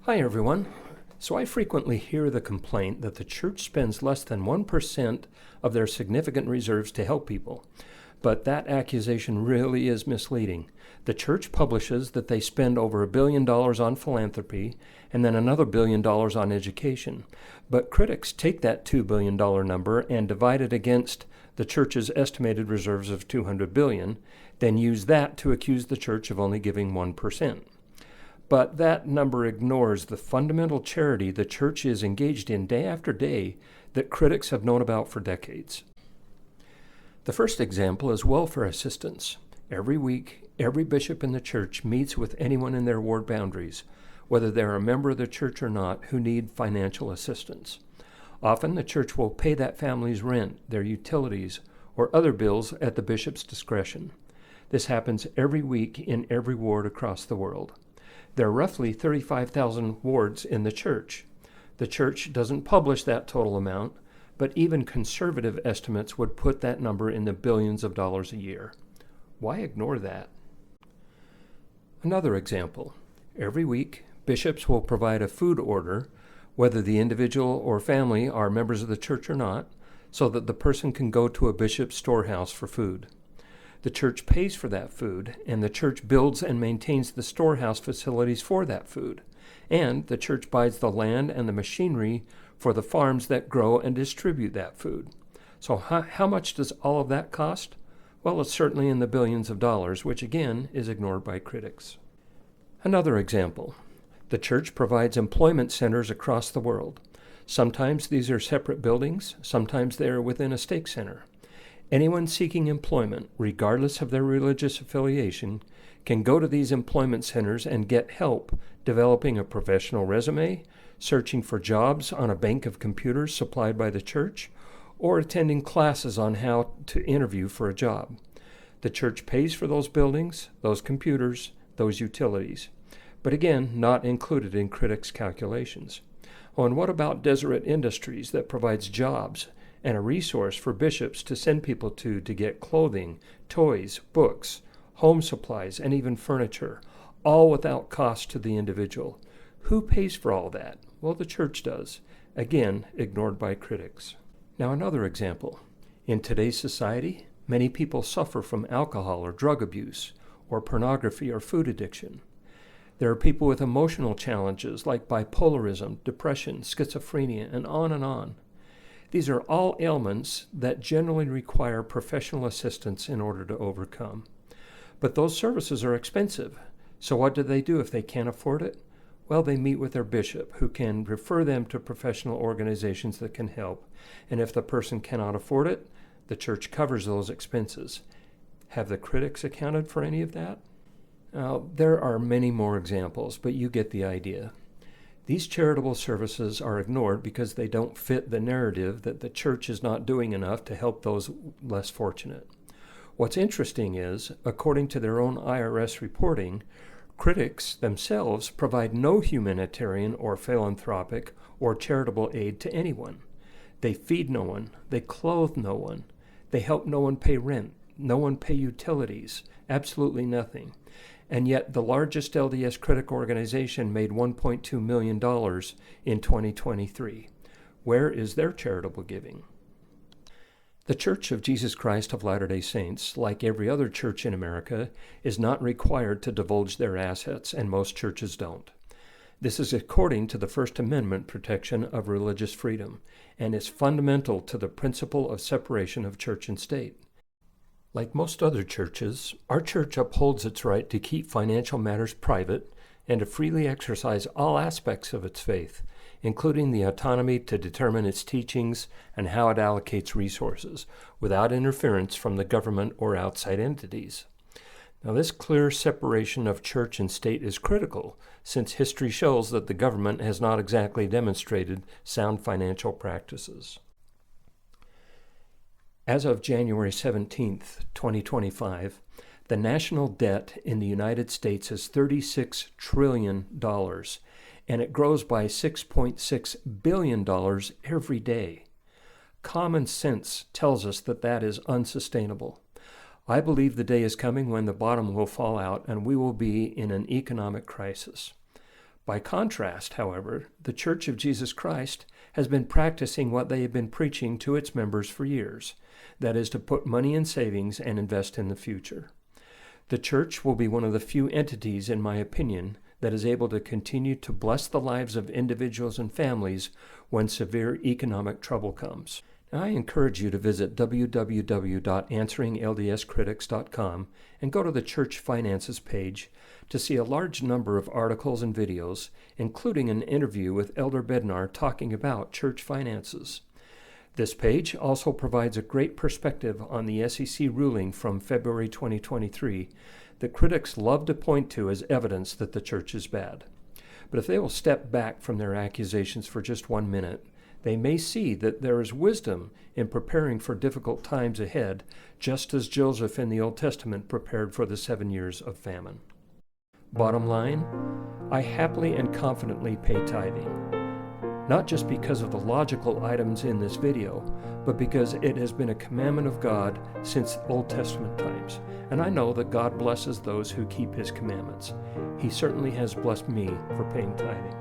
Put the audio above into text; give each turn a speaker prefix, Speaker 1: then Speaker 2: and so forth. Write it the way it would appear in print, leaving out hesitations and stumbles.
Speaker 1: Hi, everyone. So I frequently hear the complaint that the church spends less than 1% of their significant reserves to help people. But that accusation really is misleading. The church publishes that they spend over $1 billion on philanthropy and then another $1 billion on education. But critics take that $2 billion number and divide it against the church's estimated reserves of $200 billion, then use that to accuse the church of only giving 1%. But that number ignores the fundamental charity the church is engaged in day after day that critics have known about for decades. The first example is welfare assistance. Every week, every bishop in the church meets with anyone in their ward boundaries, whether they're a member of the church or not, who need financial assistance. Often the church will pay that family's rent, their utilities, or other bills at the bishop's discretion. This happens every week in every ward across the world. There are roughly 35,000 wards in the church. The church doesn't publish that total amount, but even conservative estimates would put that number in the billions of dollars a year. Why ignore that? Another example. Every week, bishops will provide a food order, whether the individual or family are members of the church or not, so that the person can go to a bishop's storehouse for food. The church pays for that food, and the church builds and maintains the storehouse facilities for that food. And the church buys the land and the machinery for the farms that grow and distribute that food. So how much does all of that cost? Well, it's certainly in the billions of dollars, which again is ignored by critics. Another example. The church provides employment centers across the world. Sometimes these are separate buildings, sometimes they are within a stake center. Anyone seeking employment, regardless of their religious affiliation, can go to these employment centers and get help developing a professional resume, searching for jobs on a bank of computers supplied by the church, or attending classes on how to interview for a job. The church pays for those buildings, those computers, those utilities, but again, not included in critics' calculations. Oh, and what about Deseret Industries that provides jobs and a resource for bishops to send people to get clothing, toys, books, home supplies, and even furniture, all without cost to the individual? Who pays for all that? Well, the church does. Again, ignored by critics. Now, another example. In today's society, many people suffer from alcohol or drug abuse, or pornography or food addiction. There are people with emotional challenges like bipolarism, depression, schizophrenia, and on and on. These are all ailments that generally require professional assistance in order to overcome. But those services are expensive. So what do they do if they can't afford it? Well, they meet with their bishop, who can refer them to professional organizations that can help. And if the person cannot afford it, the church covers those expenses. Have the critics accounted for any of that? Now, there are many more examples, but you get the idea. These charitable services are ignored because they don't fit the narrative that the church is not doing enough to help those less fortunate. What's interesting is, according to their own IRS reporting, critics themselves provide no humanitarian or philanthropic or charitable aid to anyone. They feed no one. They clothe no one. They help no one pay rent. No one pay utilities. Absolutely nothing. And yet the largest LDS critic organization made $1.2 million in 2023. Where is their charitable giving? The Church of Jesus Christ of Latter-day Saints, like every other church in America, is not required to divulge their assets, and most churches don't. This is according to the First Amendment protection of religious freedom, and is fundamental to the principle of separation of church and state. Like most other churches, our church upholds its right to keep financial matters private and to freely exercise all aspects of its faith, including the autonomy to determine its teachings and how it allocates resources, without interference from the government or outside entities. Now, this clear separation of church and state is critical, since history shows that the government has not exactly demonstrated sound financial practices. As of January 17, 2025, the national debt in the United States is $36 trillion, and it grows by $6.6 billion every day. Common sense tells us that that is unsustainable. I believe the day is coming when the bottom will fall out and we will be in an economic crisis. By contrast, however, the Church of Jesus Christ has been practicing what they have been preaching to its members for years, that is, to put money in savings and invest in the future. The church will be one of the few entities, in my opinion, that is able to continue to bless the lives of individuals and families when severe economic trouble comes. Now, I encourage you to visit www.answeringldscritics.com and go to the Church Finances page to see a large number of articles and videos, including an interview with Elder Bednar talking about church finances. This page also provides a great perspective on the SEC ruling from February 2023 that critics love to point to as evidence that the church is bad. But if they will step back from their accusations for just 1 minute, they may see that there is wisdom in preparing for difficult times ahead, just as Joseph in the Old Testament prepared for the 7 years of famine. Bottom line, I happily and confidently pay tithing, not just because of the logical items in this video, but because it has been a commandment of God since Old Testament times, and I know that God blesses those who keep His commandments. He certainly has blessed me for paying tithing.